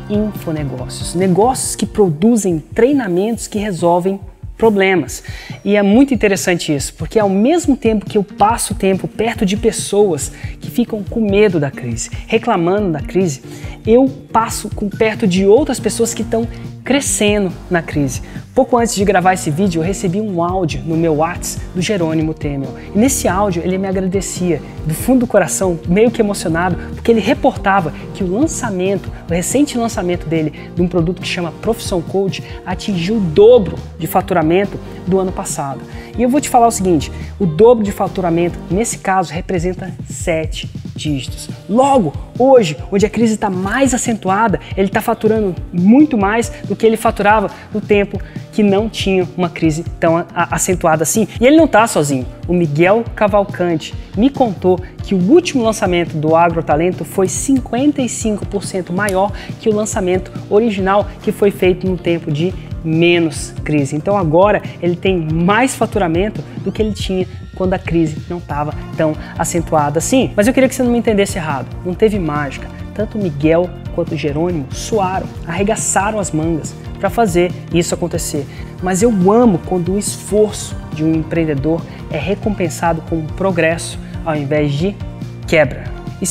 infonegócios. Negócios que produzem treinamentos que resolvem problemas. E é muito interessante isso, porque ao mesmo tempo que eu passo tempo perto de pessoas que ficam com medo da crise, reclamando da crise, eu passo perto de outras pessoas que estão crescendo na crise. Pouco antes de gravar esse vídeo, eu recebi um áudio no meu WhatsApp do Jerônimo Temel. E nesse áudio ele me agradecia do fundo do coração, meio que emocionado, porque ele reportava que o recente lançamento dele de um produto que chama Profissão Coach atingiu o dobro de faturamento do ano passado. E eu vou te falar o seguinte, o dobro de faturamento, nesse caso, representa 7 dígitos. Logo, hoje, onde a crise está mais acentuada, ele está faturando muito mais do que ele faturava no tempo que não tinha uma crise tão acentuada assim. E ele não está sozinho. O Miguel Cavalcante me contou que o último lançamento do Agrotalento foi 55% maior que o lançamento original que foi feito no tempo de menos crise. Então agora ele tem mais faturamento do que ele tinha quando a crise não estava tão acentuada assim. Mas eu queria que você não me entendesse errado. Não teve mágica. Tanto o Miguel quanto o Jerônimo suaram, arregaçaram as mangas para fazer isso acontecer. Mas eu amo quando o esforço de um empreendedor é recompensado com progresso ao invés de quebra. E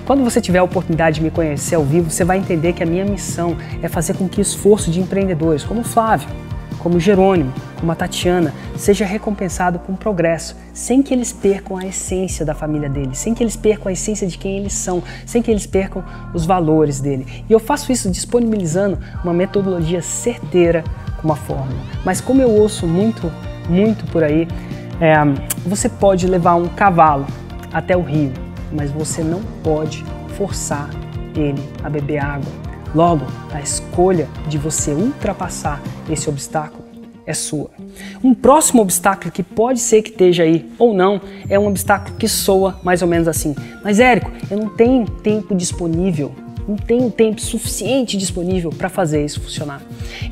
quando você tiver a oportunidade de me conhecer ao vivo, você vai entender que a minha missão é fazer com que o esforço de empreendedores como o Flávio, como o Jerônimo, como a Tatiana, seja recompensado com progresso, sem que eles percam a essência da família deles, sem que eles percam a essência de quem eles são, sem que eles percam os valores dele. E eu faço isso disponibilizando uma metodologia certeira com uma fórmula. Mas como eu ouço muito por aí, você pode levar um cavalo até o rio, mas você não pode forçar ele a beber água. Logo, a escolha de você ultrapassar esse obstáculo é sua. Um próximo obstáculo que pode ser que esteja aí ou não é um obstáculo que soa mais ou menos assim. Mas Érico, eu não tenho tempo disponível, não tenho tempo suficiente disponível para fazer isso funcionar.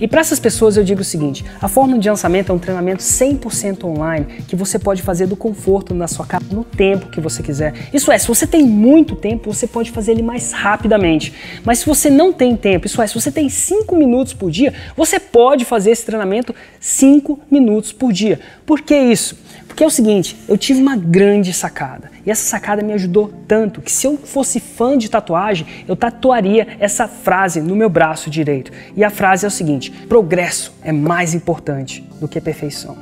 E para essas pessoas eu digo o seguinte, a fórmula de lançamento é um treinamento 100% online que você pode fazer do conforto na sua casa, no tempo que você quiser. Isso é, se você tem muito tempo, você pode fazer ele mais rapidamente. Mas se você não tem tempo, isso é, se você tem 5 minutos por dia, você pode fazer esse treinamento 5 minutos por dia. Por que isso? Porque é o seguinte, eu tive uma grande sacada. E essa sacada me ajudou tanto que se eu fosse fã de tatuagem, eu tatuaria essa frase no meu braço direito. E a frase é o seguinte, progresso é mais importante do que perfeição.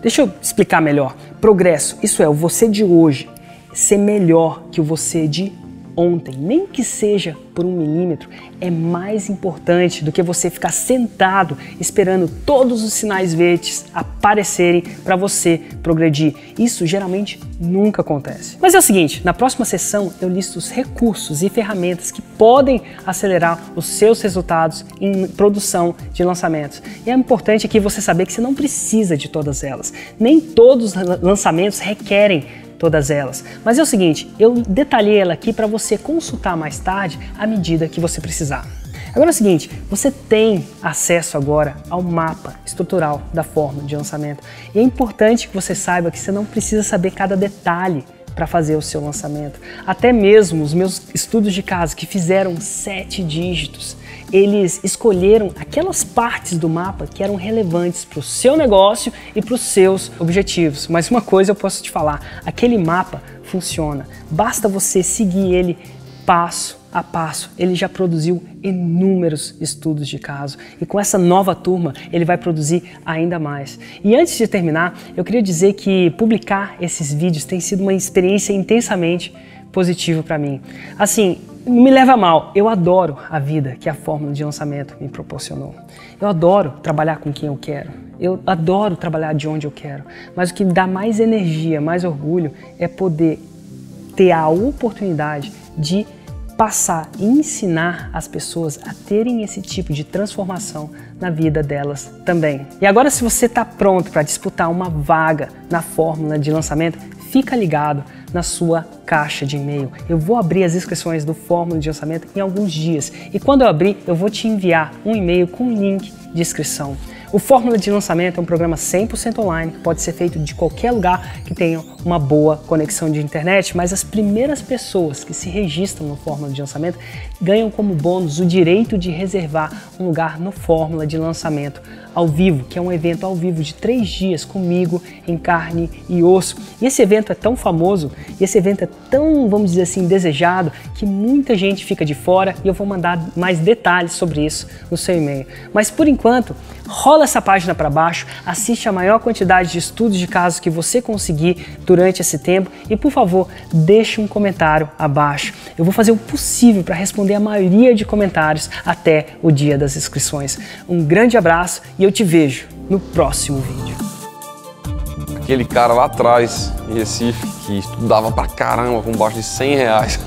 Deixa eu explicar melhor. Progresso, isso é, o você de hoje ser melhor que o você de ontem, nem que seja por 1 milímetro, é mais importante do que você ficar sentado esperando todos os sinais verdes aparecerem para você progredir. Isso geralmente nunca acontece. Mas é o seguinte, na próxima sessão eu listo os recursos e ferramentas que podem acelerar os seus resultados em produção de lançamentos. E é importante aqui você saber que você não precisa de todas elas. Nem todos os lançamentos requerem todas elas. Mas é o seguinte, eu detalhei ela aqui para você consultar mais tarde à medida que você precisar. Agora é o seguinte, você tem acesso agora ao mapa estrutural da fórmula de lançamento. E é importante que você saiba que você não precisa saber cada detalhe para fazer o seu lançamento. Até mesmo os meus estudos de caso que fizeram 7 dígitos, eles escolheram aquelas partes do mapa que eram relevantes para o seu negócio e para os seus objetivos. Mas uma coisa eu posso te falar, aquele mapa funciona. Basta você seguir ele passo a passo, ele já produziu inúmeros estudos de caso e com essa nova turma ele vai produzir ainda mais. E antes de terminar, eu queria dizer que publicar esses vídeos tem sido uma experiência intensamente positiva para mim. Assim, não me leva a mal, eu adoro a vida que a fórmula de lançamento me proporcionou. Eu adoro trabalhar com quem eu quero, eu adoro trabalhar de onde eu quero, mas o que me dá mais energia, mais orgulho é poder ter a oportunidade de passar e ensinar as pessoas a terem esse tipo de transformação na vida delas também. E agora, se você está pronto para disputar uma vaga na fórmula de lançamento, fica ligado na sua caixa de e-mail. Eu vou abrir as inscrições do Fórmula de Lançamento em alguns dias e quando eu abrir, eu vou te enviar um e-mail com um link de inscrição. O Fórmula de Lançamento é um programa 100% online, pode ser feito de qualquer lugar que tenha uma boa conexão de internet, mas as primeiras pessoas que se registram no Fórmula de Lançamento ganham como bônus o direito de reservar um lugar no Fórmula de Lançamento ao vivo, que é um evento ao vivo de 3 dias comigo em carne e osso. E esse evento é tão famoso, e esse evento é tão, vamos dizer assim, desejado, que muita gente fica de fora e eu vou mandar mais detalhes sobre isso no seu e-mail. Mas por enquanto, rola essa página para baixo, assiste a maior quantidade de estudos de casos que você conseguir durante esse tempo e, por favor, deixe um comentário abaixo. Eu vou fazer o possível para responder a maioria de comentários até o dia das inscrições. Um grande abraço e eu te vejo no próximo vídeo. Aquele cara lá atrás, em Recife, que estudava pra caramba com baixo de R$100,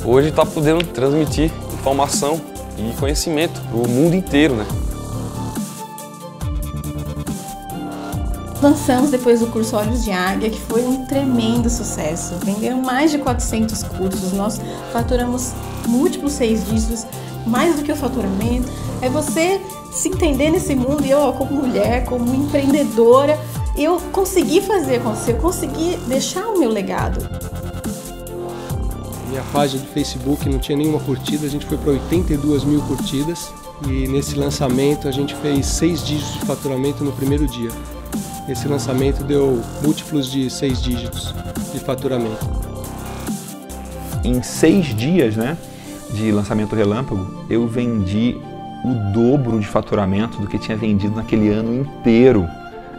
hoje está podendo transmitir informação e conhecimento para o mundo inteiro, né? Lançamos depois do curso Olhos de Águia, que foi um tremendo sucesso. Venderam mais de 400 cursos, nós faturamos múltiplos 6 dígitos, mais do que o faturamento. É você se entender nesse mundo e eu, como mulher, como empreendedora, eu consegui fazer acontecer, eu consegui deixar o meu legado. Minha página do Facebook não tinha nenhuma curtida, a gente foi para 82 mil curtidas e nesse lançamento a gente fez 6 dígitos de faturamento no primeiro dia. Esse lançamento deu múltiplos de 6 dígitos de faturamento. Em 6 dias, né, de lançamento relâmpago, eu vendi o dobro de faturamento do que tinha vendido naquele ano inteiro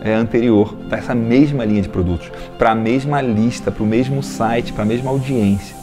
anterior, para essa mesma linha de produtos, para a mesma lista, para o mesmo site, para a mesma audiência.